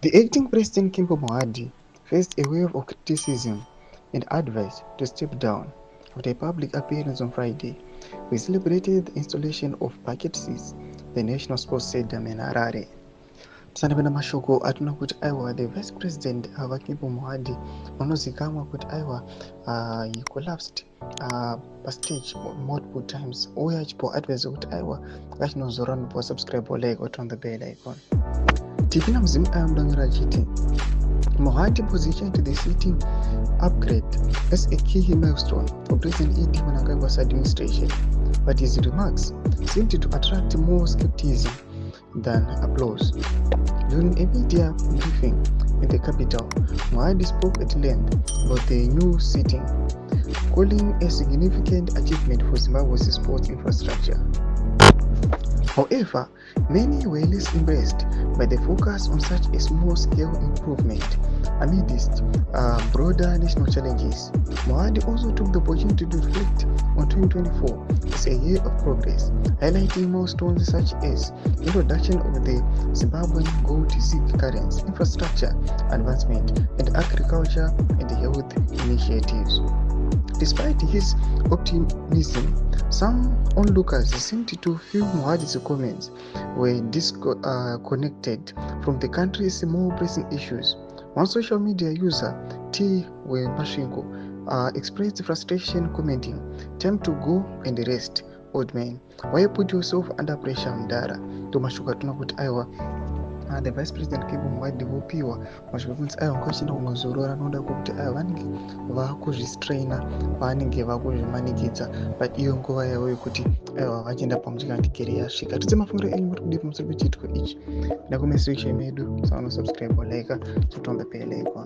The acting president Kimbo Mohadi faced a wave of criticism and advice to step down after a public appearance on Friday. We celebrated the installation of bucket seats, the National Sports Stadium in Harare. Tisandapinda mashoko atinoona kuti aiwa the vice president vakimbo Mohadi vanozikamwa kuti aiwa he collapsed pastage multiple times uye achipoadvise kuti aiwa achinozorora noposubscribe like or on the bell icon. Tipinda muzimu aya mudangira achiti Mohadi positioned the city upgrade as a key milestone for President Edi Mnangagwa's administration, but his remarks seemed to attract more skepticism than applause. During a media briefing in the capital, Mohadi spoke at length about the new city, calling a significant achievement for Zimbabwe's sports infrastructure. However, many were less impressed by the focus on such a small-scale improvement amidst broader national challenges. Mohadi also took the opportunity to reflect on 2024 as a year of progress, highlighting milestones such as introduction of the Zimbabwean gold-zinc currency, infrastructure advancement, and agriculture and health initiatives. Despite his optimism, some onlookers seemed to feel Mohadi's comments were disconnected from the country's more pressing issues. One social media user, T. Mashingo, expressed frustration, commenting, "Time to go and rest, old man. Why you put yourself under pressure, Mdara?" Tomashuka tunakuti aiwa the vice president Kimbo Mohadi vopiwa mashuka kunzi aiwa kwachina kunozorora anoda kuti aiwa vanenge vakuzvistraina vanenge vakuzvimanikidza but iyo nguva yavo yekuti aiwa vachienda pamuchikandikeri yasvika. Tutse mafungiro enyu muri kudii pamusoro pechiitiko ichi. Ndakumesection medu saano subscribe like to on the bell icon.